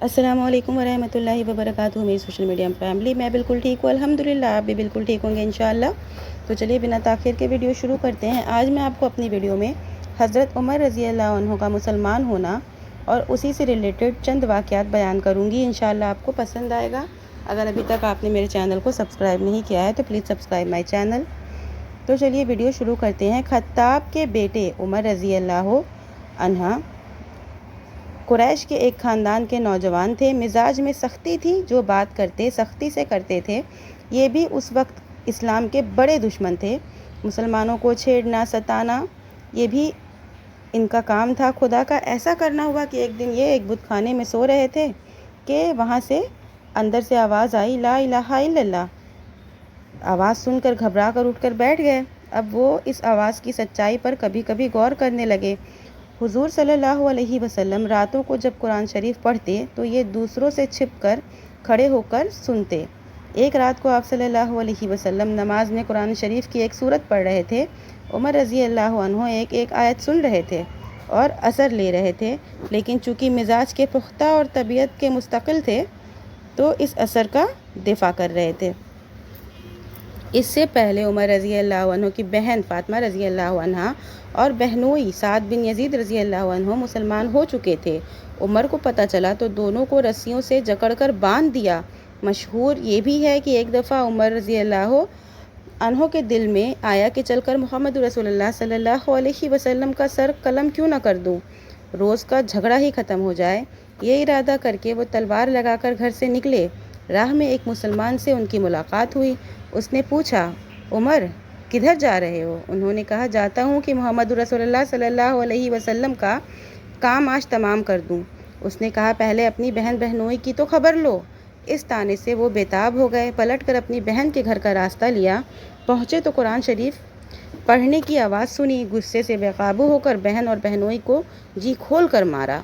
السلام علیکم ورحمۃ اللہ وبرکاتہ میری سوشل میڈیا فیملی، میں بالکل ٹھیک ہوں الحمدللہ، آپ بھی بالکل ٹھیک ہوں گے انشاءاللہ۔ تو چلیے بنا تاخیر کے ویڈیو شروع کرتے ہیں۔ آج میں آپ کو اپنی ویڈیو میں حضرت عمر رضی اللہ عنہ کا مسلمان ہونا اور اسی سے ریلیٹڈ چند واقعات بیان کروں گی، انشاءاللہ آپ کو پسند آئے گا۔ اگر ابھی تک آپ نے میرے چینل کو سبسکرائب نہیں کیا ہے تو پلیز سبسکرائب مائی چینل۔ تو چلیے ویڈیو شروع کرتے ہیں۔ خطاب کے بیٹے عمر رضی اللہ عنہ قریش کے ایک خاندان کے نوجوان تھے۔ مزاج میں سختی تھی، جو بات کرتے سختی سے کرتے تھے۔ یہ بھی اس وقت اسلام کے بڑے دشمن تھے۔ مسلمانوں کو چھیڑنا، ستانا، یہ بھی ان کا کام تھا۔ خدا کا ایسا کرنا ہوا کہ ایک دن یہ ایک بت خانے میں سو رہے تھے کہ وہاں سے اندر سے آواز آئی، لا الہ الا اللہ۔ آواز سن کر گھبرا کر اٹھ کر بیٹھ گئے۔ اب وہ اس آواز کی سچائی پر کبھی کبھی غور کرنے لگے۔ حضور صلی اللہ علیہ وسلم راتوں کو جب قرآن شریف پڑھتے تو یہ دوسروں سے چھپ کر کھڑے ہو کر سنتے۔ ایک رات کو آپ صلی اللہ علیہ وسلم نماز میں قرآن شریف کی ایک سورت پڑھ رہے تھے۔ عمر رضی اللہ عنہ ایک ایک آیت سن رہے تھے اور اثر لے رہے تھے، لیکن چونکہ مزاج کے پختہ اور طبیعت کے مستقل تھے تو اس اثر کا دفاع کر رہے تھے۔ اس سے پہلے عمر رضی اللہ عنہ کی بہن فاطمہ رضی اللہ عنہ اور بہنوئی سعد بن یزید رضی اللہ عنہ مسلمان ہو چکے تھے۔ عمر کو پتہ چلا تو دونوں کو رسیوں سے جکڑ کر باندھ دیا۔ مشہور یہ بھی ہے کہ ایک دفعہ عمر رضی اللہ عنہ کے دل میں آیا کہ چل کر محمد رسول اللہ صلی اللہ علیہ وسلم کا سر قلم کیوں نہ کر دوں، روز کا جھگڑا ہی ختم ہو جائے۔ یہ ارادہ کر کے وہ تلوار لگا کر گھر سے نکلے۔ راہ میں ایک مسلمان سے ان کی ملاقات ہوئی۔ اس نے پوچھا، عمر کدھر جا رہے ہو؟ انہوں نے کہا، جاتا ہوں کہ محمد رسول اللہ صلی اللہ علیہ وسلم کا کام آج تمام کر دوں۔ اس نے کہا، پہلے اپنی بہن بہنوئی کی تو خبر لو۔ اس طانے سے وہ بےتاب ہو گئے۔ پلٹ کر اپنی بہن کے گھر کا راستہ لیا۔ پہنچے تو قرآن شریف پڑھنے کی آواز سنی۔ غصے سے بے قابو ہو کر بہن اور بہنوئی کو جی کھول کر مارا۔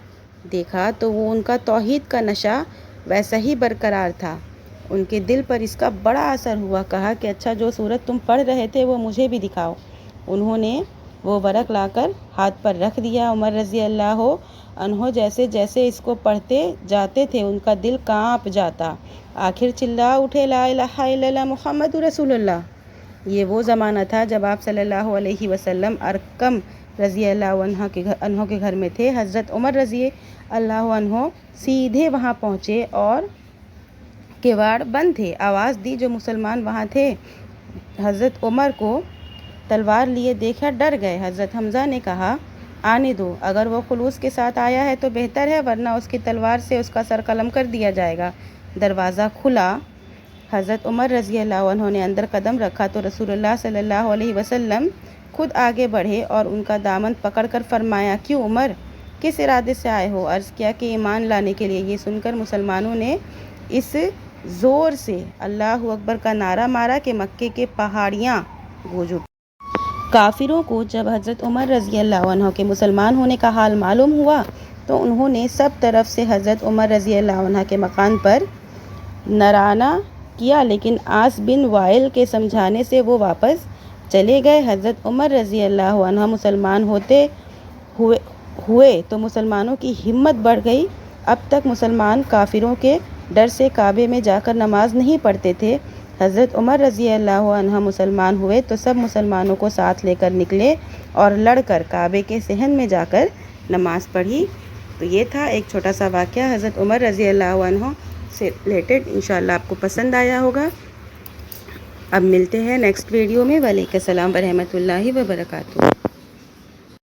دیکھا تو وہ ان کا توحید کا نشہ ویسا ہی برقرار تھا۔ ان کے دل پر اس کا بڑا اثر ہوا۔ کہا کہ اچھا، جو سورت تم پڑھ رہے تھے وہ مجھے بھی دکھاؤ۔ انہوں نے وہ ورق لا کر ہاتھ پر رکھ دیا۔ عمر رضی اللہ عنہ جیسے جیسے اس کو پڑھتے جاتے تھے ان کا دل کانپ جاتا۔ آخر چلا اٹھے، لا الہ الا اللہ محمد رسول اللہ۔ یہ وہ زمانہ تھا جب آپ صلی اللہ علیہ وسلم ارقم رضی اللہ عنہ کے گھر میں تھے۔ حضرت عمر رضی اللہ عنہ سیدھے وہاں پہنچے اور کواڑ بند تھے۔ آواز دی، جو مسلمان وہاں تھے۔ حضرت عمر کو تلوار لیے دیکھا، ڈر گئے۔ حضرت حمزہ نے کہا، آنے دو، اگر وہ خلوص کے ساتھ آیا ہے تو بہتر ہے، ورنہ اس کی تلوار سے اس کا سر قلم کر دیا جائے گا۔ دروازہ کھلا۔ حضرت عمر رضی اللہ عنہ نے اندر قدم رکھا تو رسول اللہ صلی اللہ علیہ وسلم خود آگے بڑھے اور ان کا دامن پکڑ کر فرمایا، کیوں عمر، کس ارادے سے آئے ہو؟ عرض کیا کہ ایمان لانے کے لیے۔ یہ سن کر مسلمانوں نے اس زور سے اللہ اکبر کا نعرہ مارا کہ مکے کے پہاڑیاں گونج اٹھیں۔ کافروں کو جب حضرت عمر رضی اللہ عنہ کے مسلمان ہونے کا حال معلوم ہوا تو انہوں نے سب طرف سے حضرت عمر رضی اللہ عنہ کے مکان پر نرانہ کیا، لیکن عاص بن وائل کے سمجھانے سے وہ واپس چلے گئے۔ حضرت عمر رضی اللہ عنہ مسلمان ہوتے ہوئے تو مسلمانوں کی ہمت بڑھ گئی۔ اب تک مسلمان کافروں کے ڈر سے کعبے میں جا کر نماز نہیں پڑھتے تھے۔ حضرت عمر رضی اللہ عنہ مسلمان ہوئے تو سب مسلمانوں کو ساتھ لے کر نکلے اور لڑ کر کعبے کے صحن میں جا کر نماز پڑھی۔ تو یہ تھا ایک چھوٹا سا واقعہ حضرت عمر رضی اللہ عنہ سے ریلیٹڈ۔ انشاءاللہ آپ کو پسند آیا ہوگا۔ اب ملتے ہیں نیکسٹ ویڈیو میں۔ وعلیکم السلام ورحمۃ اللہ وبرکاتہ۔